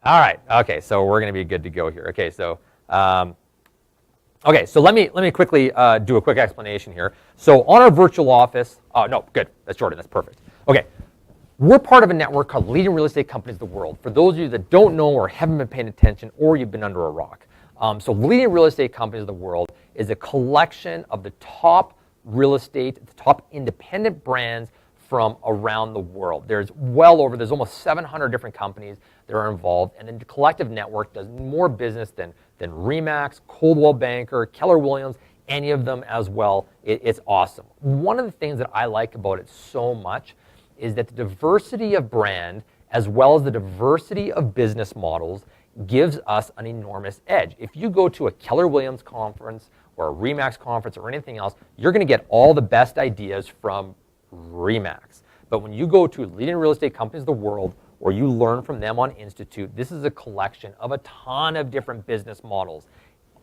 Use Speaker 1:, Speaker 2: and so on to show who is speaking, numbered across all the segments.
Speaker 1: All right. Okay, so we're going to be good to go here. Okay, so let me quickly do a quick explanation here. So on our virtual office, no, good. That's Jordan. That's perfect. Okay, we're part of a network called Leading Real Estate Companies of the World. For those of you that don't know or haven't been paying attention, or you've been under a rock, so Leading Real Estate Companies of the World is a collection of the top real estate, the top independent brands from around the world. There's almost 700 different companies that are involved, and the collective network does more business than RE/MAX, Coldwell Banker, Keller Williams, any of them as well. It's awesome. One of the things that I like about it so much is that the diversity of brand as well as the diversity of business models gives us an enormous edge. If you go to a Keller Williams conference or a RE/MAX conference or anything else, you're going to get all the best ideas from RE/MAX. But when you go to Leading Real Estate Companies of the World, or you learn from them on Institute, this is a collection of a ton of different business models.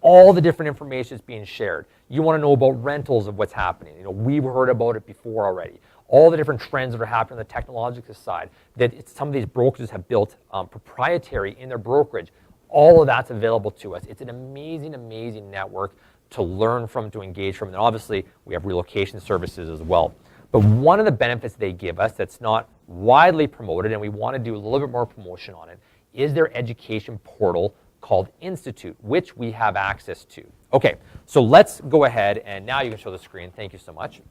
Speaker 1: All the different information is being shared. You want to know about rentals of what's happening. We've heard about it before already. All the different trends that are happening on the technological side, that some of these brokerages have built proprietary in their brokerage. All of that's available to us. It's an amazing, amazing network to learn from, to engage from. And obviously, we have relocation services as well. But one of the benefits they give us that's not widely promoted, and we want to do a little bit more promotion on it, is their education portal called Institute, which we have access to. Okay, so let's go ahead, and now you can show the screen. Thank you so much.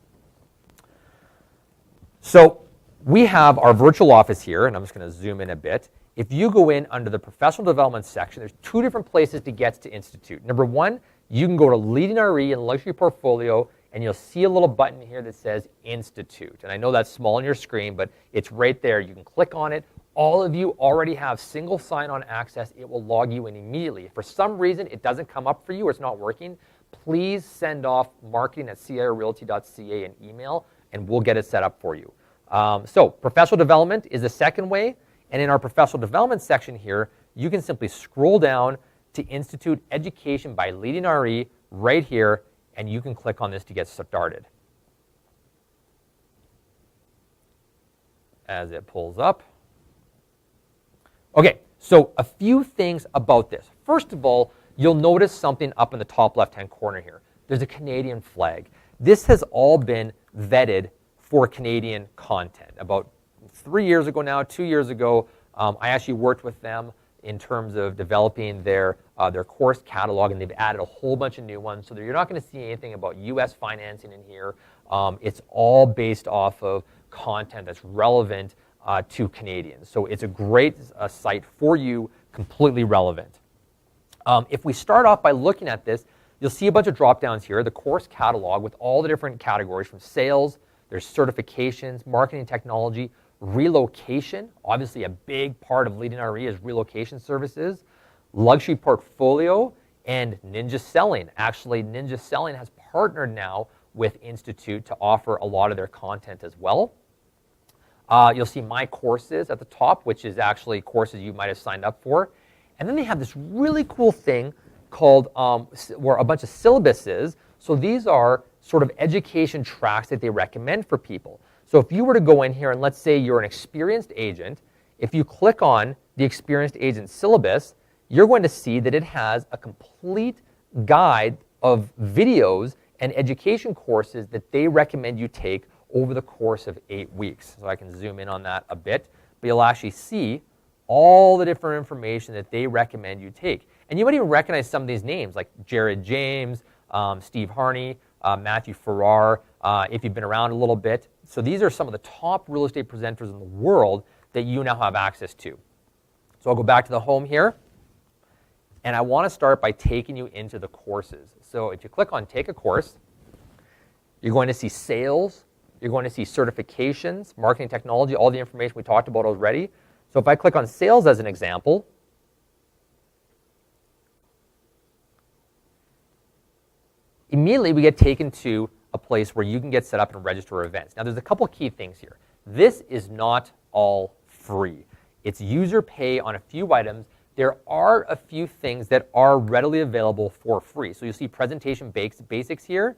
Speaker 1: So we have our virtual office here, and I'm just going to zoom in a bit. If you go in under the professional development section, there's two different places to get to Institute. Number one, you can go to Leading RE and Luxury Portfolio, and you'll see a little button here that says Institute. And I know that's small on your screen, but it's right there. You can click on it. All of you already have single sign-on access. It will log you in immediately. If for some reason it doesn't come up for you or it's not working, please send off marketing@cirealty.ca an email, and we'll get it set up for you. So professional development is the second way. And in our professional development section here, you can simply scroll down to Institute Education by Leading RE right here, and you can click on this to get started. As it pulls up. Okay, so a few things about this. First of all, you'll notice something up in the top left-hand corner here. There's a Canadian flag. This has all been vetted for Canadian content. About 3 years ago now, 2 years ago, I actually worked with them in terms of developing their course catalog, and they've added a whole bunch of new ones. So you're not going to see anything about U.S. financing in here. It's all based off of content that's relevant to Canadians. So it's a great site for you, completely relevant. If we start off by looking at this, you'll see a bunch of drop-downs here, the course catalog with all the different categories from sales, there's certifications, marketing technology, relocation, obviously a big part of Leading RE is relocation services, luxury portfolio, and Ninja Selling. Actually, Ninja Selling has partnered now with Institute to offer a lot of their content as well. You'll see My Courses at the top, which is actually courses you might have signed up for. And then they have this really cool thing called, where a bunch of syllabuses. So these are sort of education tracks that they recommend for people. So if you were to go in here and let's say you're an experienced agent, if you click on the experienced agent syllabus, you're going to see that it has a complete guide of videos and education courses that they recommend you take over the course of 8 weeks. So I can zoom in on that a bit, but you'll actually see all the different information that they recommend you take. And you might even recognize some of these names like Jared James, Steve Harney, Matthew Farrar, if you've been around a little bit. So these are some of the top real estate presenters in the world that you now have access to. So I'll go back to the home here. And I want to start by taking you into the courses. So if you click on Take a Course, you're going to see sales, you're going to see certifications, marketing technology, all the information we talked about already. So if I click on sales as an example, immediately we get taken to a place where you can get set up and register events. Now there's a couple key things here. This is not all free. It's user pay on a few items. There are a few things that are readily available for free. So you'll see presentation basics here.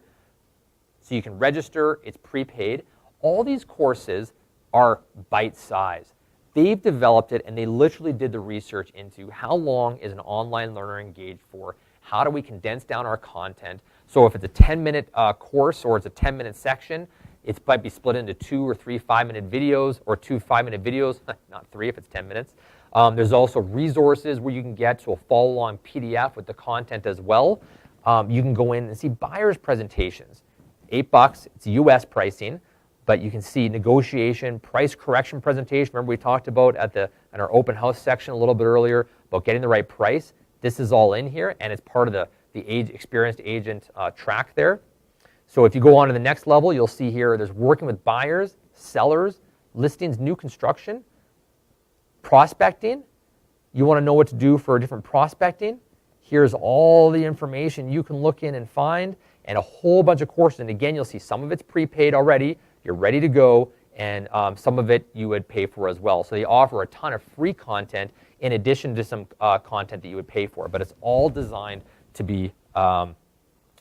Speaker 1: So you can register, it's prepaid. All these courses are bite-sized. They've developed it, and they literally did the research into how long is an online learner engaged for, how do we condense down our content. So if it's a 10-minute course or it's a 10-minute section, it might be split into 2 or 3 5-minute videos, or 2 5-minute videos, not 3 if it's 10 minutes. There's also resources where you can get to a follow-along PDF with the content as well. You can go in and see buyers' presentations. $8, it's US pricing, but you can see negotiation, price correction presentation. Remember we talked about in our open house section a little bit earlier about getting the right price. This is all in here, and it's part of the experienced agent track there. So if you go on to the next level, you'll see here there's working with buyers, sellers, listings, new construction, prospecting. You want to know what to do for different prospecting. Here's all the information you can look in and find, and a whole bunch of courses. And again, you'll see some of it's prepaid already. You're ready to go, and some of it you would pay for as well. So they offer a ton of free content in addition to some content that you would pay for, but it's all designed to be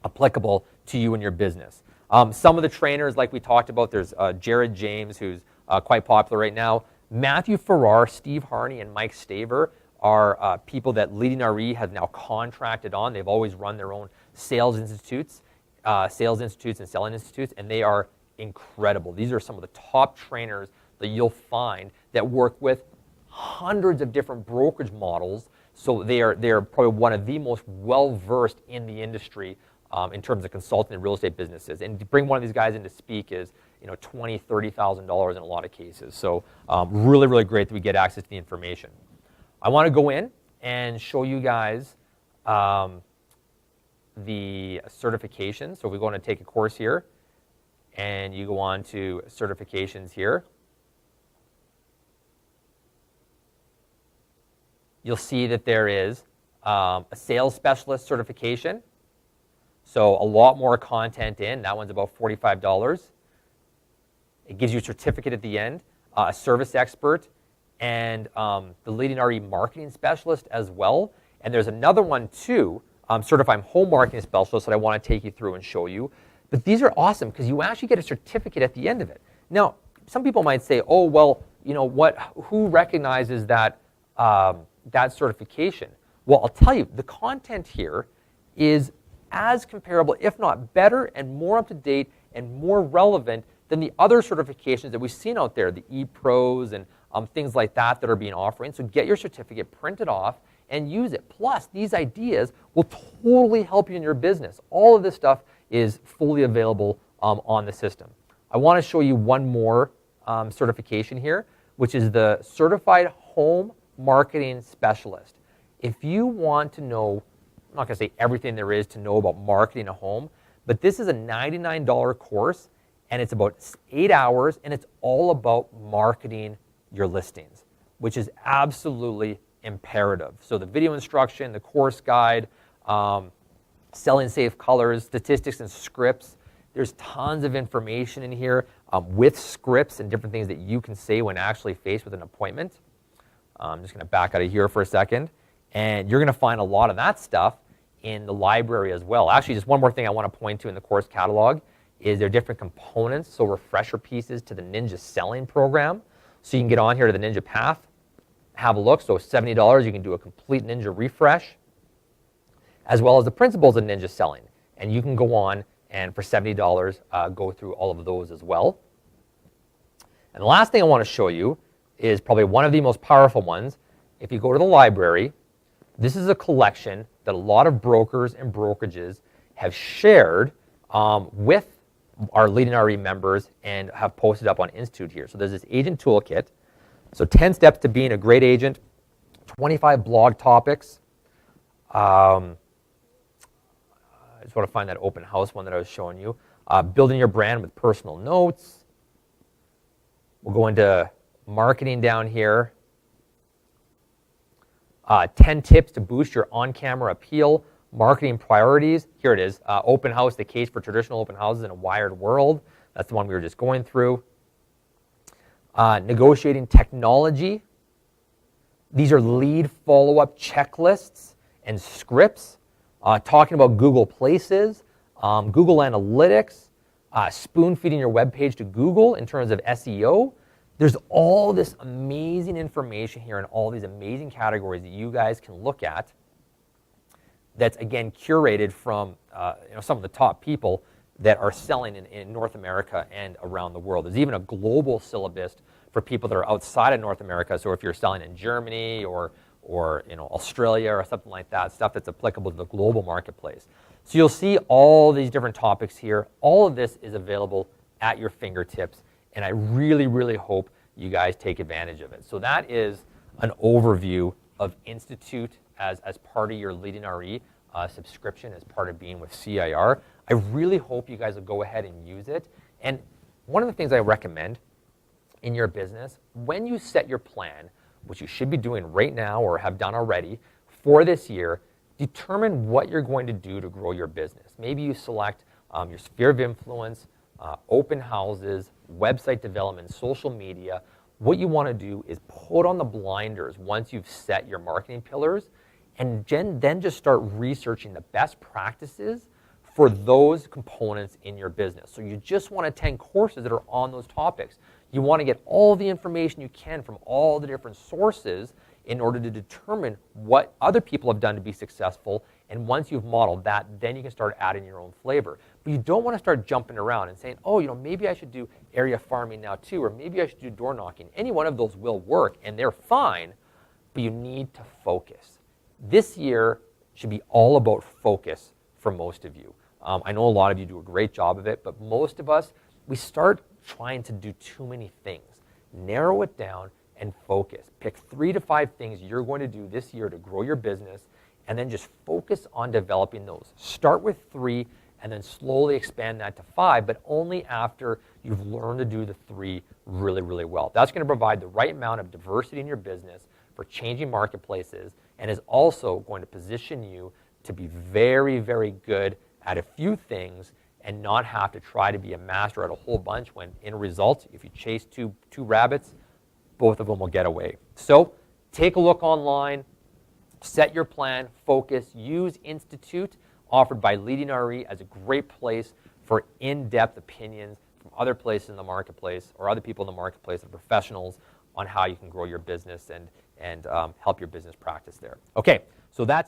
Speaker 1: applicable to you and your business. Some of the trainers, like we talked about, there's Jared James, who's quite popular right now. Matthew Farrar, Steve Harney, and Mike Staver are people that Leading RE has now contracted on. They've always run their own sales institutes and selling institutes, and they are incredible. These are some of the top trainers that you'll find that work with hundreds of different brokerage models. So they are probably one of the most well-versed in the industry in terms of consulting and real estate businesses. And to bring one of these guys in to speak is, $20,000, $30,000 in a lot of cases. So really, really great that we get access to the information. I want to go in and show you guys the certification. So if we go on to take a course here, and you go on to certifications here, you'll see that there is a sales specialist certification. So a lot more content in. That one's about $45. It gives you a certificate at the end, a service expert, and the Leading RE marketing specialist as well. And there's another one too, certified home marketing specialist, that I want to take you through and show you. But these are awesome because you actually get a certificate at the end of it. Now, some people might say, oh, well, who recognizes that certification? Well, I'll tell you, the content here is as comparable, if not better, and more up to date and more relevant than the other certifications that we've seen out there, the ePros and things like that are being offered. So get your certificate, print it off, and use it. Plus, these ideas will totally help you in your business. All of this stuff is fully available on the system. I want to show you one more certification here, which is the Certified Home Marketing Specialist. If you want to know, I'm not going to say everything there is to know about marketing a home, but this is a $99 course, and it's about 8 hours, and it's all about marketing your listings, which is absolutely imperative. So the video instruction, the course guide, selling safe colors, statistics and scripts. There's tons of information in here with scripts and different things that you can say when actually faced with an appointment. I'm just going to back out of here for a second. And you're going to find a lot of that stuff in the library as well. Actually, just one more thing I want to point to in the course catalog is there are different components, so refresher pieces to the Ninja Selling program. So you can get on here to the Ninja Path, have a look. So $70, you can do a complete Ninja refresh, as well as the principles of Ninja Selling. And you can go on and for $70 go through all of those as well. And the last thing I want to show you is probably one of the most powerful ones. If you go to the library, this is a collection that a lot of brokers and brokerages have shared with our Leading RE members and have posted up on Institute here. So there's this agent toolkit. So 10 steps to being a great agent, 25 blog topics. I just want to find that open house one that I was showing you. Building your brand with personal notes. We'll go into marketing down here. 10 tips to boost your on-camera appeal. Marketing priorities. Here it is. Open house, the case for traditional open houses in a wired world. That's the one we were just going through. Negotiating technology. These are lead follow-up checklists and scripts. Talking about Google Places, Google Analytics, spoon-feeding your web page to Google in terms of SEO, There's all this amazing information here and all these amazing categories that you guys can look at that's, again, curated from some of the top people that are selling in North America and around the world. There's even a global syllabus for people that are outside of North America. So if you're selling in Germany or Australia or something like that, stuff that's applicable to the global marketplace. So you'll see all these different topics here. All of this is available at your fingertips, and I really, really hope you guys take advantage of it. So that is an overview of Institute as part of your Leading RE subscription, as part of being with CIR. I really hope you guys will go ahead and use it. And one of the things I recommend in your business, when you set your plan, which you should be doing right now or have done already for this year, determine what you're going to do to grow your business. Maybe you select your sphere of influence, open houses, website development, social media. What you want to do is put on the blinders once you've set your marketing pillars, and then just start researching the best practices for those components in your business. So you just want to attend courses that are on those topics. You want to get all the information you can from all the different sources in order to determine what other people have done to be successful. And once you've modeled that, then you can start adding your own flavor. But you don't want to start jumping around and saying, oh, maybe I should do area farming now too, or maybe I should do door knocking. Any one of those will work, and they're fine, but you need to focus. This year should be all about focus for most of you. I know a lot of you do a great job of it, but most of us, we start trying to do too many things. Narrow it down and focus. Pick 3 to 5 things you're going to do this year to grow your business, and then just focus on developing those. Start with 3 and then slowly expand that to 5, but only after you've learned to do the 3 really, really well. That's going to provide the right amount of diversity in your business for changing marketplaces, and is also going to position you to be very, very good at a few things and not have to try to be a master at a whole bunch, when in results, if you chase two rabbits, both of them will get away. So take a look online, set your plan, focus, use Institute, offered by Leading RE, as a great place for in-depth opinions from other places in the marketplace, or other people in the marketplace, and professionals, on how you can grow your business and help your business practice there. Okay, so that's